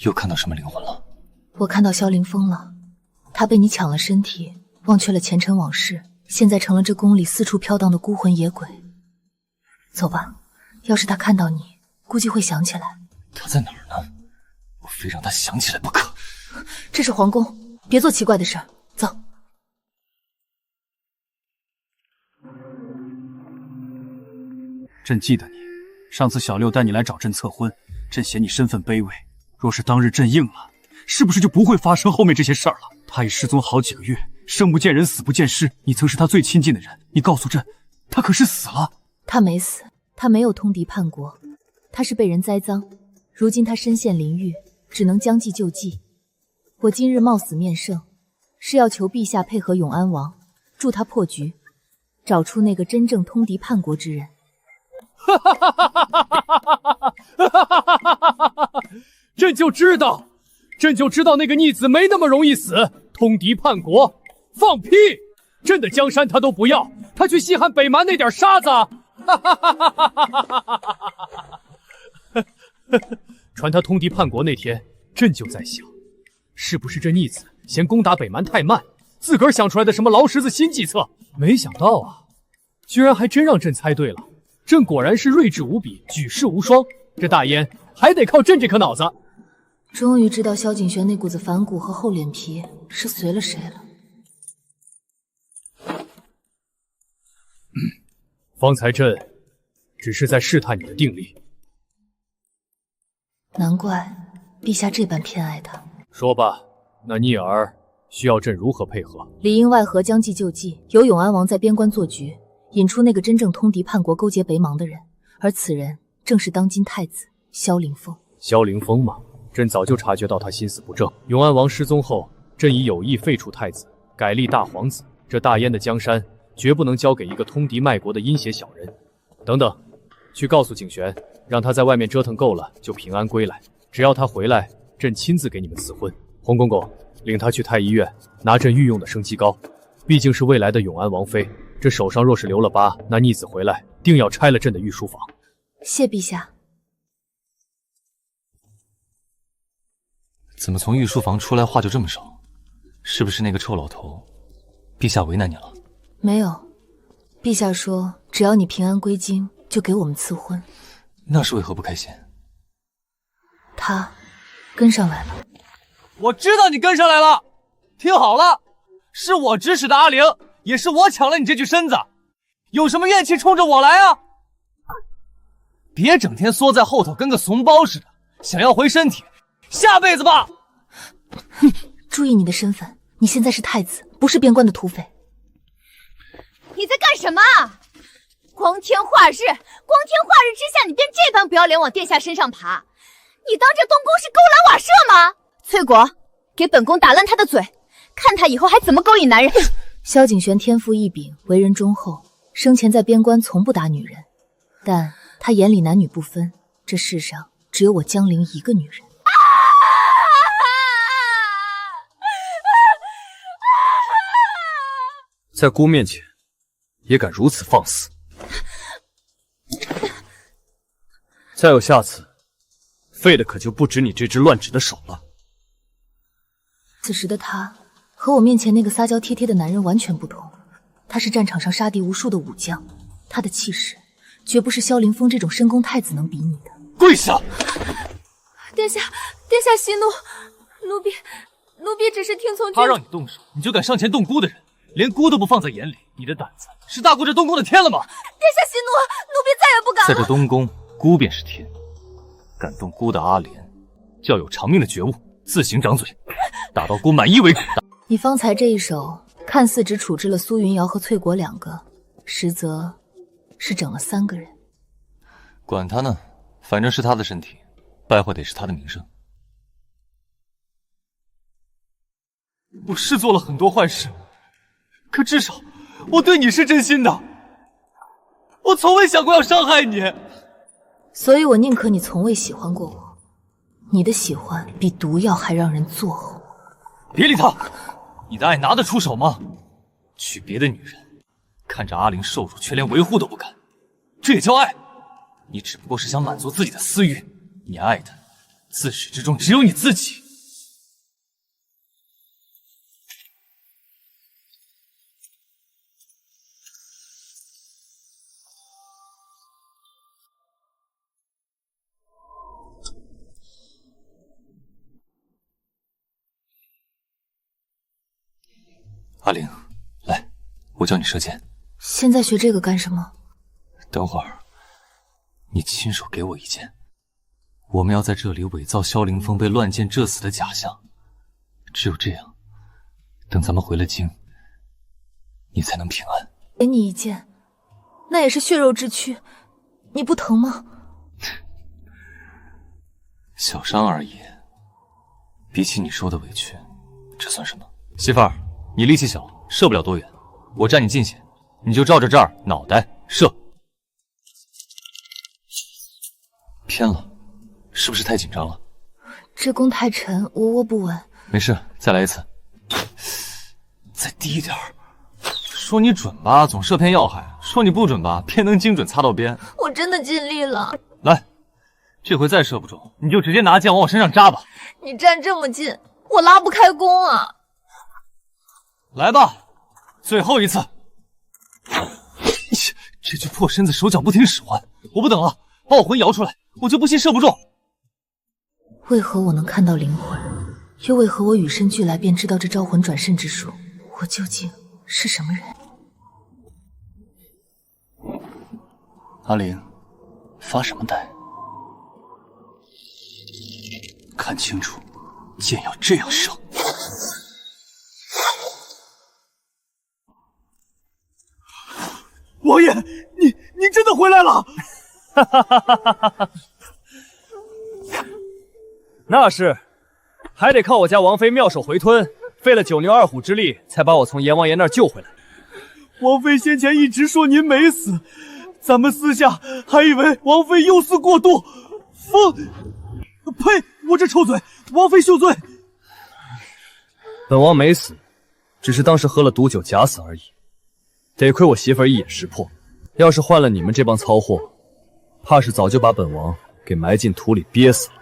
又看到什么灵魂了？我看到萧凌风了，他被你抢了身体，忘却了前尘往事，现在成了这宫里四处飘荡的孤魂野鬼。走吧，要是他看到你，估计会想起来。他在哪儿呢？我非让他想起来不可。这是皇宫，别做奇怪的事儿。走。朕记得你，上次小六带你来找朕测婚，朕嫌你身份卑微，若是当日朕应了，是不是就不会发生后面这些事儿了？他已失踪好几个月，生不见人，死不见尸，你曾是他最亲近的人，你告诉朕，他可是死了？他没死，他没有通敌叛国，他是被人栽赃，如今他身陷囹圄，只能将计就计。我今日冒死面圣，是要求陛下配合永安王，助他破局，找出那个真正通敌叛国之人。朕就知道那个逆子没那么容易死，通敌叛国，放屁！朕的江山他都不要，他去稀罕北蛮那点沙子。传他通敌叛国那天，朕就在想，是不是这逆子嫌攻打北蛮太慢，自个儿想出来的什么劳什子新计策？没想到啊，居然还真让朕猜对了。朕果然是睿智无比，举世无双。这大燕还得靠朕这颗脑子。终于知道萧景轩那股子反骨和厚脸皮是随了谁了。方才朕只是在试探你的定力。难怪陛下这般偏爱他。说吧，那聂儿需要朕如何配合？里应外合，将计就计，由永安王在边关做局，引出那个真正通敌叛国、勾结北莽的人，而此人正是当今太子萧凌风。萧凌风嘛，朕早就察觉到他心思不正。永安王失踪后，朕已有意废除太子，改立大皇子。这大燕的江山绝不能交给一个通敌卖国的阴邪小人。等等，去告诉景玄，让他在外面折腾够了就平安归来。只要他回来，朕亲自给你们赐婚。洪公公，领他去太医院拿朕御用的生鸡膏，毕竟是未来的永安王妃。这手上若是留了疤，那逆子回来定要拆了朕的御书房。谢陛下。怎么从御书房出来话就这么少？是不是那个臭老头？陛下为难你了？没有，陛下说只要你平安归京，就给我们赐婚。那是为何不开心？他跟上来了。我知道你跟上来了，听好了，是我指使的阿玲，也是我抢了你这具身子，有什么怨气冲着我来啊！别整天缩在后头跟个怂包似的，想要回身体，下辈子吧。注意你的身份，你现在是太子，不是边关的土匪。你在干什么？光天化日之下，你便这般不要脸往殿下身上爬，你当这东宫是勾栏瓦舍吗？翠果，给本宫打烂他的嘴，看他以后还怎么勾引男人。萧景璇天赋异禀，为人忠厚，生前在边关从不打女人，但他眼里男女不分，这世上只有我江陵一个女人。在姑面前也敢如此放肆！再有下次，废的可就不止你这只乱指的手了。此时的他和我面前那个撒娇贴贴的男人完全不同，他是战场上杀敌无数的武将，他的气势绝不是萧凌风这种深宫太子能比拟的。跪下！殿下息怒，奴婢只是听从君。他让你动手，你就敢上前动姑的人，连姑都不放在眼里，你的胆子是大过这东宫的天了吗？殿下息怒，奴婢再也不敢了。在这东宫，姑便是天，敢动姑的阿莲，就要有偿命的觉悟，自行掌嘴，打到姑满意为止。你方才这一手看似只处置了苏云瑶和翠果2个，实则是整了3个人。管他呢，反正是他的身体，败坏的也是他的名声。我是做了很多坏事，可至少我对你是真心的，我从未想过要伤害你。所以我宁可你从未喜欢过我，你的喜欢比毒药还让人作呕。别理他，你的爱拿得出手吗？娶别的女人，看着阿玲受辱却连维护都不敢，这也叫爱？你只不过是想满足自己的私欲，你爱的自始至终只有你自己。阿玲，来，我教你射箭。现在学这个干什么？等会儿，你亲手给我一箭。我们要在这里伪造萧凌风被乱箭射死的假象，只有这样，等咱们回了京，你才能平安。给你一箭，那也是血肉之躯，你不疼吗？小伤而已，比起你受的委屈，这算什么？媳妇儿。你力气小，射不了多远，我站你近些，你就照着这儿脑袋射。偏了，是不是太紧张了？这弓太沉，我握不稳。没事，再来一次。再低一点。说你准吧，总射偏要害；说你不准吧，偏能精准擦到边。我真的尽力了。来，这回再射不中，你就直接拿箭往我身上扎吧。你站这么近，我拉不开弓啊。来吧，最后一次！这具破身子手脚不听使唤，我不等了，把我魂摇出来，我就不信射不中。为何我能看到灵魂，又为何我与生俱来便知道这招魂转肾之术？我究竟是什么人？阿玲，发什么呆？看清楚，箭要这样射。王爷，你真的回来了！哈哈哈哈哈哈！那是，还得靠我家王妃妙手回吞，费了9牛2虎之力，才把我从阎王爷那儿救回来。王妃先前一直说您没死，咱们私下还以为王妃忧思过度。呸！我这臭嘴，王妃恕罪。本王没死，只是当时喝了毒酒假死而已。得亏我媳妇儿一眼识破，要是换了你们这帮糙货，怕是早就把本王给埋进土里憋死了。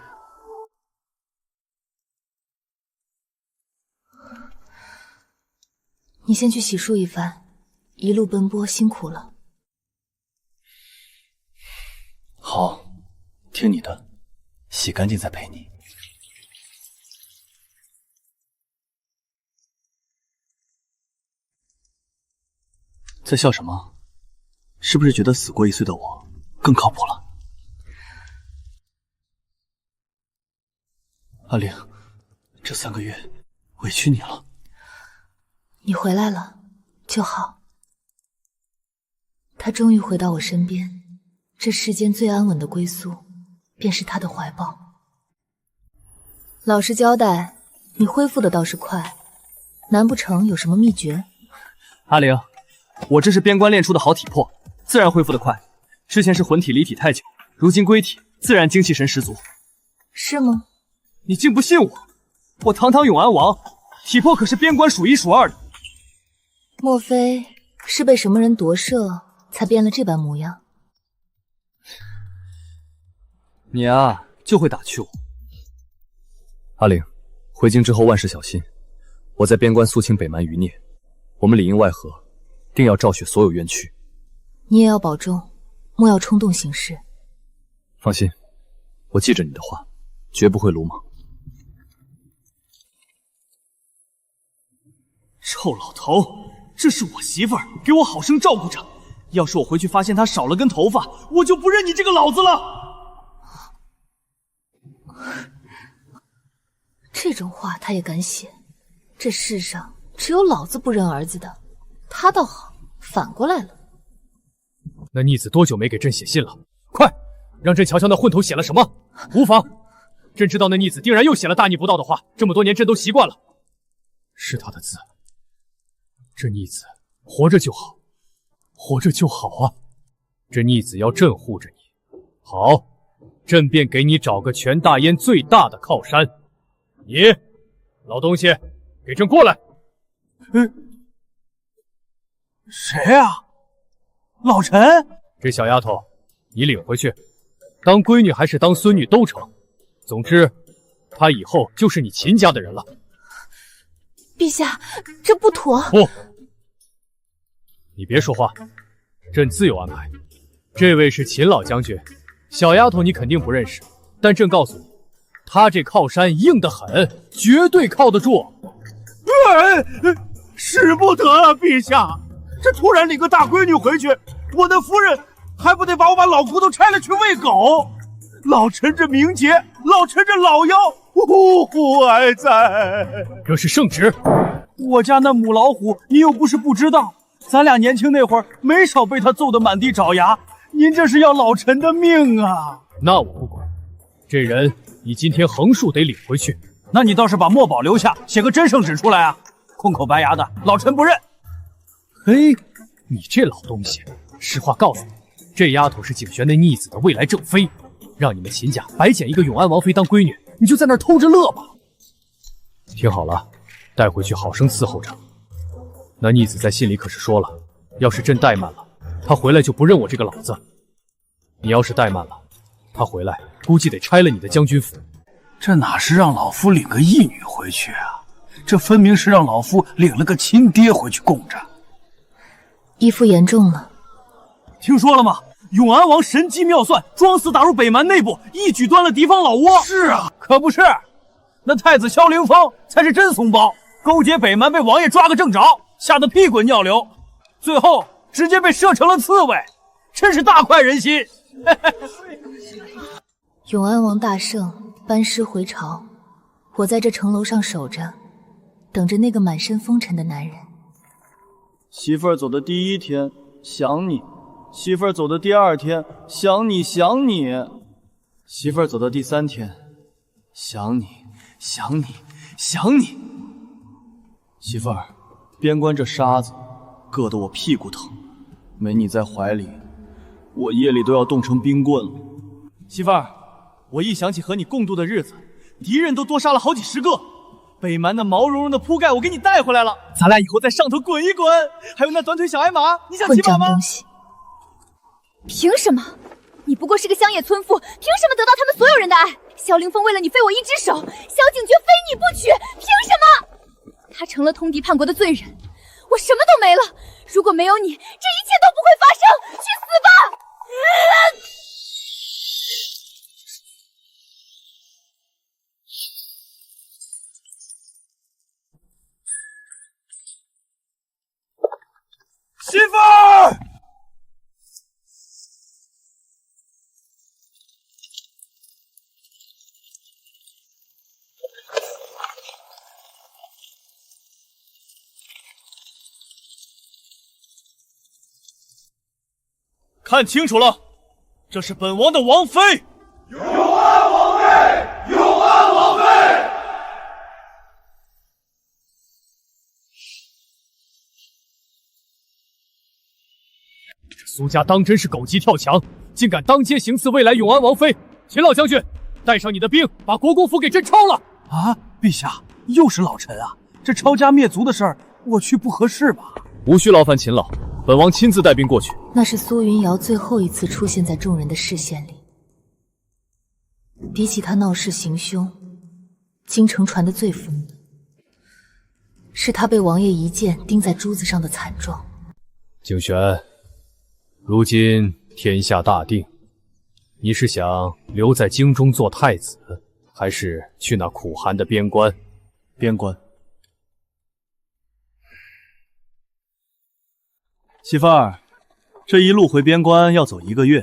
你先去洗漱一番，一路奔波辛苦了。好，听你的，洗干净再陪你。在笑什么？是不是觉得死过1岁的我更靠谱了？阿玲，这3个月委屈你了。你回来了就好。他终于回到我身边，这世间最安稳的归宿，便是他的怀抱。老实交代，你恢复的倒是快，难不成有什么秘诀？阿玲，我这是边关练出的好体魄，自然恢复得快。之前是魂体离体太久，如今归体，自然精气神十足。是吗？你竟不信我？我堂堂永安王，体魄可是边关数一数二的。莫非是被什么人夺舍，才变了这般模样？你啊，就会打趣我。阿玲，回京之后万事小心。我在边关肃清北蛮余孽，我们里应外合，定要昭雪所有冤屈。你也要保重，莫要冲动行事。放心，我记着你的话，绝不会鲁莽。臭老头，这是我媳妇儿，给我好生照顾着。要是我回去发现她少了根头发，我就不认你这个老子了。这种话他也敢写？这世上只有老子不认儿子的，他倒好，反过来了。那逆子多久没给朕写信了？快，让朕瞧瞧那混头写了什么。无妨，朕知道那逆子定然又写了大逆不道的话，这么多年朕都习惯了。是他的字，这逆子活着就好，活着就好啊！这逆子要朕护着你，好，朕便给你找个全大燕最大的靠山。你，老东西，给朕过来！谁啊？老陈？这小丫头，你领回去，当闺女还是当孙女都成。总之，她以后就是你秦家的人了。陛下，这不妥。不，你别说话，朕自有安排。这位是秦老将军，小丫头你肯定不认识，但朕告诉你，他这靠山硬得很，绝对靠得住。使不得啊，陛下！这突然领个大闺女回去，我的夫人还不得把我把老骨头拆了去喂狗？老臣这名节，老臣这老腰，呜呼哀哉！这是圣旨。我家那母老虎，你又不是不知道，咱俩年轻那会儿没少被他揍得满地找牙。您这是要老臣的命啊！那我不管，这人你今天横竖得领回去。那你倒是把墨宝留下，写个真圣旨出来啊！空口白牙的，老臣不认。嘿，你这老东西，实话告诉你，这丫头是景玄那逆子的未来正妃，让你们秦家白捡一个永安王妃当闺女，你就在那儿偷着乐吧。听好了，带回去好生伺候着。那逆子在信里可是说了，要是朕怠慢了，他回来就不认我这个老子。你要是怠慢了，他回来估计得拆了你的将军府。这哪是让老夫领个义女回去啊？这分明是让老夫领了个亲爹回去供着。义父言重了。听说了吗？永安王神机妙算，装死打入北蛮内部，一举端了敌方老窝。是啊，可不是。那太子萧凌风才是真怂包，勾结北蛮被王爷抓个正着，吓得屁滚尿流，最后直接被射成了刺猬，真是大快人心。永安王大胜，班师回朝，我在这城楼上守着，等着那个满身风尘的男人。媳妇儿走的第一天想你，媳妇儿走的第二天想你想你，媳妇儿走的第三天想你想你想你。媳妇儿，边关这沙子硌得我屁股疼，没你在怀里，我夜里都要冻成冰棍了。媳妇儿，我一想起和你共度的日子，敌人都多杀了好几十个。北蛮那毛茸茸的铺盖我给你带回来了，咱俩以后在上头滚一滚。还有那短腿小矮马，你想骑马吗？混账东西！凭什么？你不过是个乡野村妇，凭什么得到他们所有人的爱？萧凌风为了你废我一只手，萧景绝非你不娶，凭什么？他成了通敌叛国的罪人，我什么都没了。如果没有你，这一切都不会发生。去死吧！媳妇儿！看清楚了，这是本王的王妃。永安王妃，永安王妃。这苏家当真是狗急跳墙，竟敢当街行刺未来永安王妃！秦老将军，带上你的兵，把国公府给朕抄了！啊，陛下，又是老臣啊！这抄家灭族的事儿，我去不合适吧？无需劳烦秦老，本王亲自带兵过去。那是苏云瑶最后一次出现在众人的视线里。比起他闹事行凶，京城传得最疯的是他被王爷一剑钉在珠子上的惨状。景玄，如今天下大定，你是想留在京中做太子，还是去那苦寒的边关？边关。媳妇儿，这一路回边关要走1个月，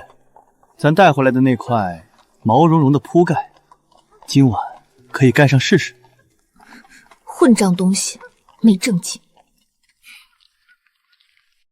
咱带回来的那块毛茸茸的铺盖，今晚可以盖上试试。混账东西，没正经！